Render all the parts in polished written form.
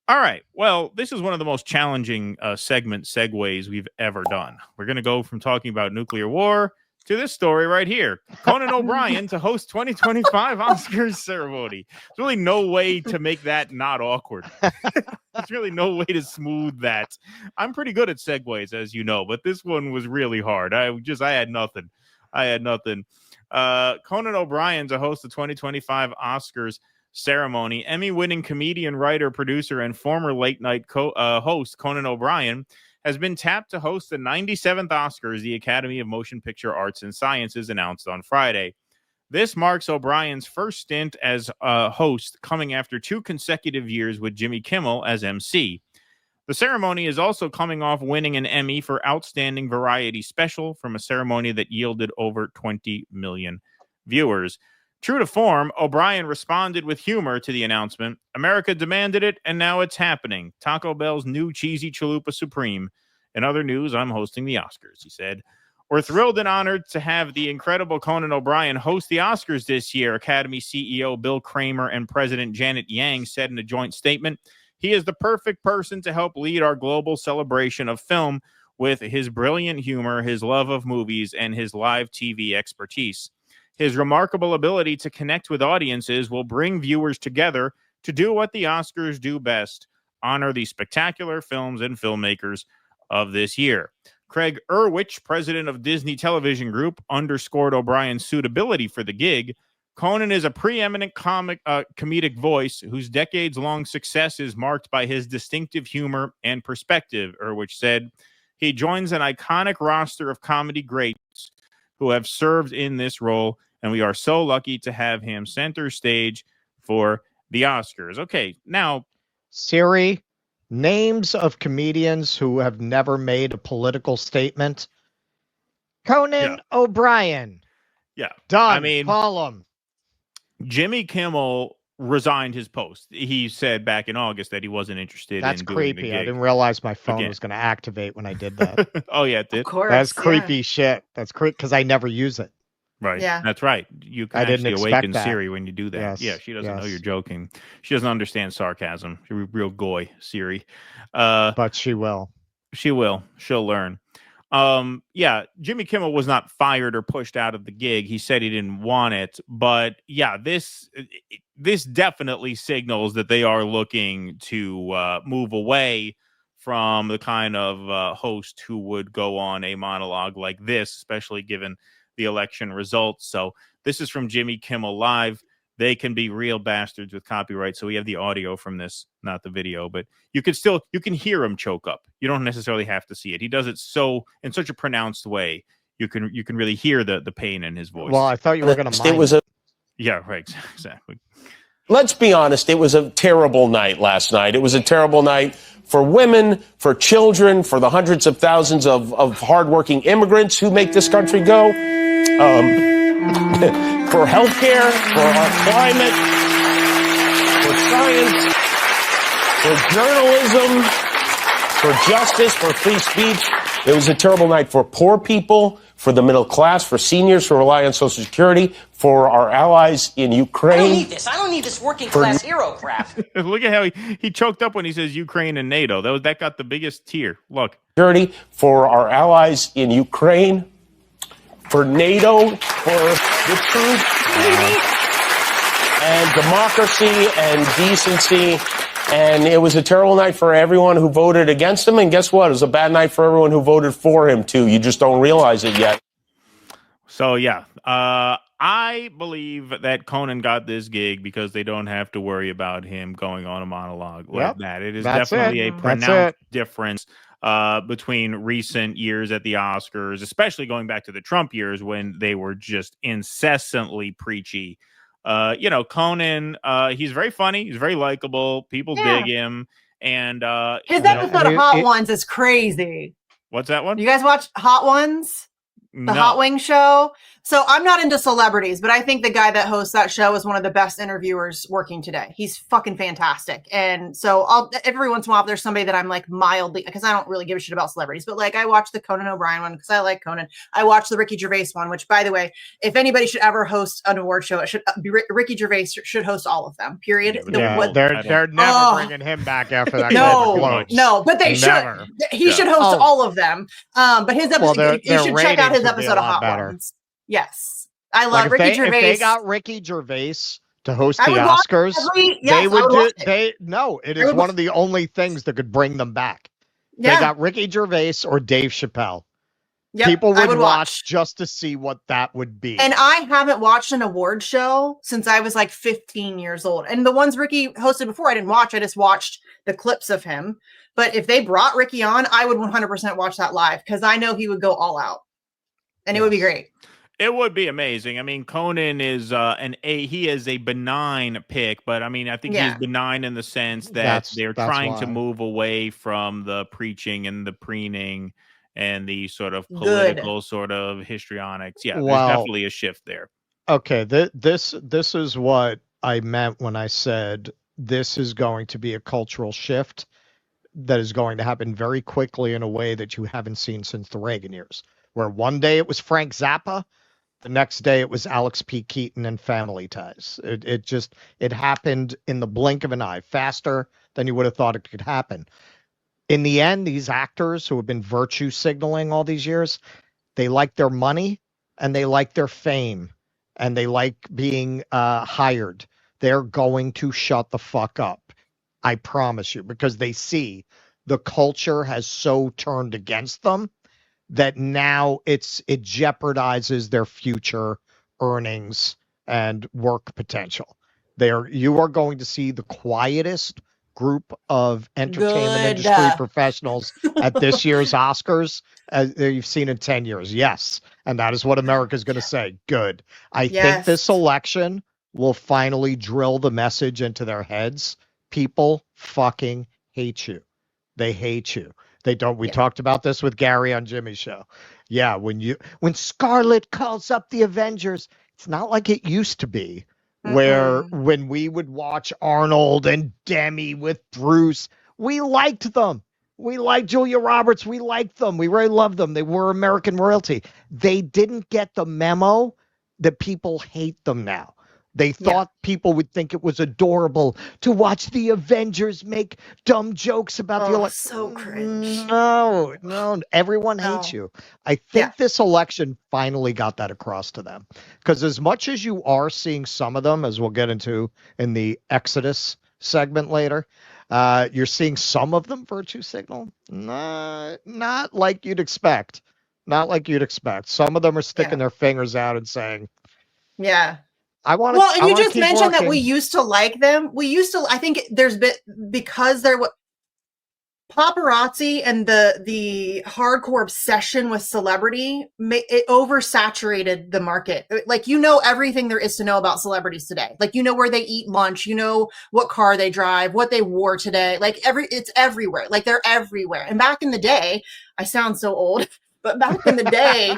All right. Well, this is one of the most challenging segment segues we've ever done. We're going to go from talking about nuclear war to this story right here. Conan O'Brien to host 2025 Oscars ceremony. There's really no way to make that not awkward. There's really no way to smooth that. I'm pretty good at segues, as you know, but this one was really hard. I had nothing. Conan O'Brien to host the 2025 Oscars ceremony. Emmy-winning comedian, writer, producer, and former late-night host Conan O'Brien has been tapped to host the 97th Oscars, the Academy of Motion Picture Arts and Sciences announced on Friday. This marks O'Brien's first stint as a host, coming after 2 consecutive years with Jimmy Kimmel as MC. The ceremony is also coming off winning an Emmy for Outstanding Variety Special from a ceremony that yielded over 20 million viewers. True to form, O'Brien responded with humor to the announcement. America demanded it, and now it's happening. Taco Bell's new cheesy chalupa supreme. In other news, I'm hosting the Oscars, he said. We're thrilled and honored to have the incredible Conan O'Brien host the Oscars this year, Academy CEO Bill Kramer and President Janet Yang said in a joint statement. He is the perfect person to help lead our global celebration of film with his brilliant humor, his love of movies, and his live TV expertise. His remarkable ability to connect with audiences will bring viewers together to do what the Oscars do best, honor the spectacular films and filmmakers of this year. Craig Erwich, president of Disney Television Group, underscored O'Brien's suitability for the gig. Conan is a preeminent comedic voice whose decades-long success is marked by his distinctive humor and perspective, Erwich said. He joins an iconic roster of comedy greats who have served in this role, and we are so lucky to have him center stage for the Oscars. Okay, now, Siri, names of comedians who have never made a political statement. Conan O'Brien. Yeah. Done. I mean, call him. Jimmy Kimmel resigned his post. He said back in August that he wasn't interested in doing the gig. That's creepy. I didn't realize my phone was going to activate when I did that. Oh, yeah, it did? Of course, that's creepy shit. That's creepy because I never use it. Right. Yeah. That's right. You can actually awaken Siri when you do that. Yes. Yeah, she doesn't know you're joking. She doesn't understand sarcasm. She's a real goy, Siri. But she will. She will. She'll learn. Yeah, Jimmy Kimmel was not fired or pushed out of the gig. He said he didn't want it. But yeah, this definitely signals that they are looking to move away from the kind of host who would go on a monologue like this, especially given the election results. So this is from Jimmy Kimmel Live. They can be real bastards with copyright. So we have the audio from this, not the video, but you can hear him choke up. You don't necessarily have to see it. He does it in such a pronounced way. You can really hear the pain in his voice. Well, I thought you were going to yeah, right. Exactly. Let's be honest. It was a terrible night last night. It was a terrible night for women, for children, for the hundreds of thousands of hardworking immigrants who make this country go. For healthcare, for our climate, for science, for journalism, for justice, for free speech. It was a terrible night for poor people, for the middle class, for seniors who rely on Social Security, for our allies in Ukraine. I don't need this. I don't need this working class hero crap. Look at how he choked up when he says Ukraine and NATO. That got the biggest tear. Look. Security, for our allies in Ukraine, for NATO, for the truth and democracy and decency. And it was a terrible night for everyone who voted against him. And guess what? It was a bad night for everyone who voted for him, too. You just don't realize it yet. So, yeah, I believe that Conan got this gig because they don't have to worry about him going on a monologue like that. It is definitely a pronounced difference between recent years at the Oscars, especially going back to the Trump years when they were just incessantly preachy. Conan, he's very funny. He's very likable. People dig him. And his episode of Hot Ones is crazy. What's that one? You guys watch Hot Ones? The Hot Wing show? So I'm not into celebrities, but I think the guy that hosts that show is one of the best interviewers working today. He's fucking fantastic. And so every once in a while, there's somebody that I'm like mildly, because I don't really give a shit about celebrities, but like I watch the Conan OBrien one because I like Conan. I watch the Ricky Gervais one, which by the way, if anybody should ever host an award show, it should be Ricky Gervais should host all of them, period. They're never bringing him back after that. No, but they should. He should host all of them. But his episode, you should check out his episode of Hot Ones. Yes, I love Ricky Gervais. If they got Ricky Gervais to host the Oscars, they would do. It is one of the only things that could bring them back. Yeah. They got Ricky Gervais or Dave Chappelle. Yep, people would watch just to see what that would be. And I haven't watched an award show since I was like 15 years old. And the ones Ricky hosted before, I didn't watch. I just watched the clips of him. But if they brought Ricky on, I would 100% watch that live because I know he would go all out, and it would be great. It would be amazing. I mean, Conan is he is a benign pick, but I mean, I think he's benign in the sense that they're trying to move away from the preaching and the preening and the sort of political sort of histrionics. Yeah, there's definitely a shift there. Okay, this is what I meant when I said this is going to be a cultural shift that is going to happen very quickly in a way that you haven't seen since the Reagan years, where one day it was Frank Zappa. The next day it was Alex P. Keaton and Family Ties. It happened in the blink of an eye, faster than you would have thought it could happen. In the end, these actors who have been virtue signaling all these years, they like their money and they like their fame and they like being hired. They're going to shut the fuck up. I promise you, because they see the culture has so turned against them that now it jeopardizes their future earnings and work potential. You are going to see the quietest group of entertainment industry professionals at this year's Oscars as you've seen in 10 years. Yes. And that is what America is going to say. Good. I think this election will finally drill the message into their heads. People fucking hate you. They hate you. They don't. We talked about this with Gary on Jimmy's show. Yeah, when Scarlett calls up the Avengers, it's not like it used to be, where when we would watch Arnold and Demi with Bruce, we liked them. We liked Julia Roberts. We liked them. We really loved them. They were American royalty. They didn't get the memo that people hate them now. They thought people would think it was adorable to watch the Avengers make dumb jokes about the election. So cringe. No, everyone hates you. I think this election finally got that across to them. Because as much as you are seeing some of them, as we'll get into in the Exodus segment later, you're seeing some of them virtue signal. Not like you'd expect. Not like you'd expect. Some of them are sticking their fingers out and saying, and you just mentioned that we used to like them. I think there's been, because there was paparazzi and the hardcore obsession with celebrity, it oversaturated the market. Like, everything there is to know about celebrities today. Like, where they eat lunch, what car they drive, what they wore today. Like it's everywhere. Like they're everywhere. And back in the day, I sound so old. But back in the day,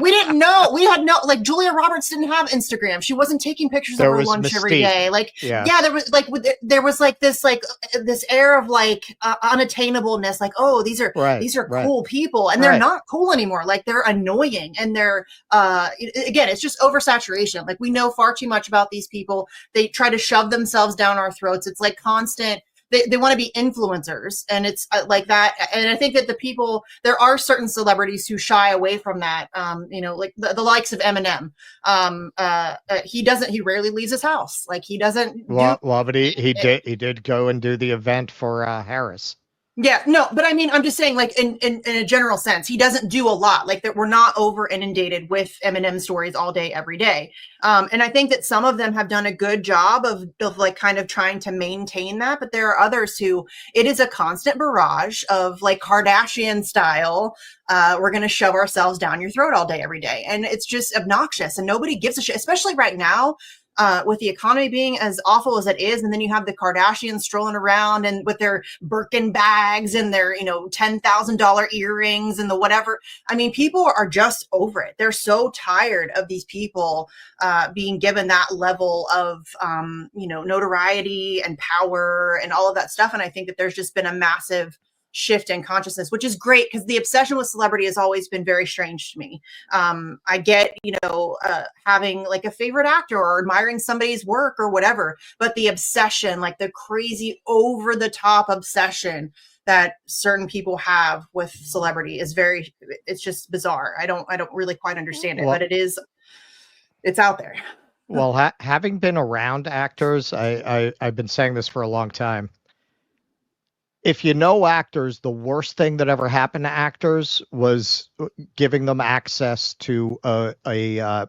we didn't know. We had like Julia Roberts didn't have Instagram. She wasn't taking pictures of her lunch every day. Like, there was this air of like unattainableness. Like, oh, these are cool people, and they're not cool anymore. Like, they're annoying, and they're again, it's just oversaturation. Like, we know far too much about these people. They try to shove themselves down our throats. It's like constant. They want to be influencers, and it's like that. And I think that there are certain celebrities who shy away from that. Like the likes of Eminem. He rarely leaves his house. Like, he doesn't. But he did go and do the event for Harris. Yeah, no, but I mean, I'm just saying, like, in a general sense, he doesn't do a lot. Like, that we're not over inundated with Eminem stories all day, every day. And I think that some of them have done a good job of like kind of trying to maintain that. But there are others who it is a constant barrage of like Kardashian style. We're going to shove ourselves down your throat all day, every day. And it's just obnoxious, and nobody gives a shit, especially right now. with the economy being as awful as it is, and then you have the Kardashians strolling around and with their Birkin bags and their, $10,000 earrings and the whatever. I mean, people are just over it. They're so tired of these people being given that level of, notoriety and power and all of that stuff. And I think that there's just been a massive shift in consciousness, which is great, because the obsession with celebrity has always been very strange to me. I get, having like a favorite actor or admiring somebody's work or whatever, but the obsession, like the crazy over the top obsession that certain people have with celebrity is it's just bizarre. I don't really quite understand it, but it's out there. Well, having been around actors, I've been saying this for a long time. If you know actors, the worst thing that ever happened to actors was giving them access to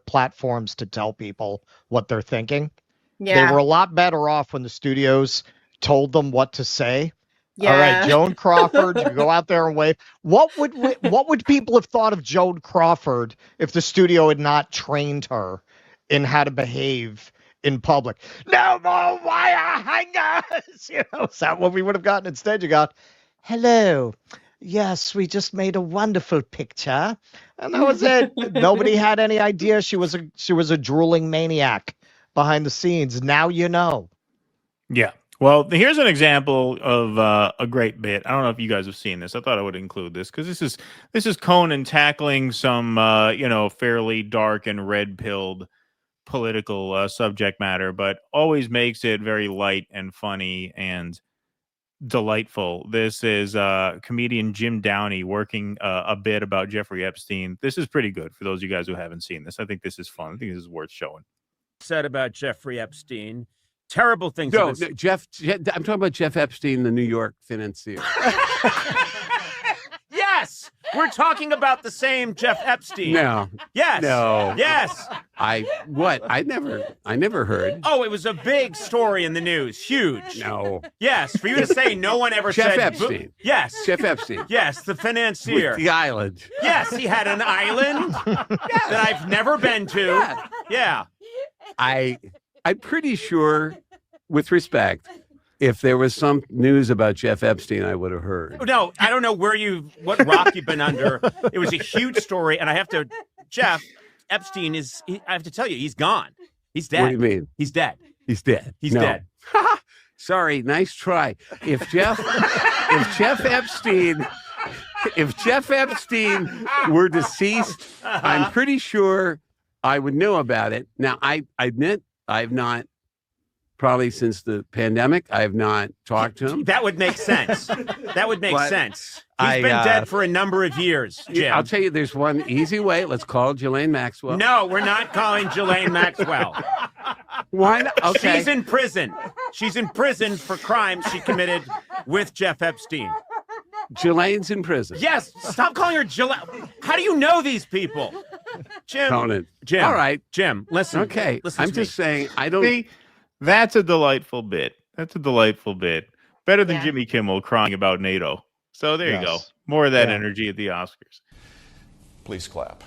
platforms to tell people what they're thinking. Yeah. They were a lot better off when the studios told them what to say. Yeah. All right, Joan Crawford, you go out there and wave. What would people have thought of Joan Crawford if the studio had not trained her in how to behave in public? No more wire hangers. Is that what we would have gotten? Instead, you got, hello. Yes, we just made a wonderful picture, and that was it. Nobody had any idea she was a drooling maniac behind the scenes. Now you know. Yeah. Well, here's an example of a great bit. I don't know if you guys have seen this. I thought I would include this because this is Conan tackling some fairly dark and red-pilled political subject matter, but always makes it very light and funny and delightful. This is comedian Jim Downey working a bit about Jeffrey Epstein. This is pretty good for those of you guys who haven't seen this. I think this is fun. I think this is worth showing. Said about Jeffrey Epstein, terrible things. No, Jeff. I'm talking about Jeff Epstein, the New York financier. Yes, we're talking about the same Jeff Epstein. No. Yes. No. Yes. I never heard. Oh, it was a big story in the news. Huge. No. Yes, for you to say no one ever Jeff said Epstein. Yes. Jeff Epstein. Yes, the financier. With the island. Yes, he had an island that I've never been to. Yeah. I'm pretty sure, with respect, if there was some news about Jeff Epstein, I would have heard. No, I don't know what rock you've been under. It was a huge story, and Jeff Epstein I have to tell you, he's gone. He's dead. What do you mean? He's dead. He's dead. He's dead. Sorry, nice try. If Jeff Epstein were deceased, I'm pretty sure I would know about it. Now, I admit I've not. Probably since the pandemic, I have not talked to him. That would make sense. That would make sense. He's been dead for a number of years, Jim. I'll tell you, there's one easy way. Let's call Ghislaine Maxwell. No, we're not calling Ghislaine Maxwell. Why not? Okay. She's in prison. She's in prison for crimes she committed with Jeff Epstein. Ghislaine's in prison. Yes. Stop calling her Ghislaine. How do you know these people? Jim. Conan. Jim. All right. Jim, listen. Okay. Listen I'm to me. just saying, I don't. See, that's a delightful bit. Better than Jimmy Kimmel crying about NATO. So there you go. More of that energy at the Oscars. Please clap.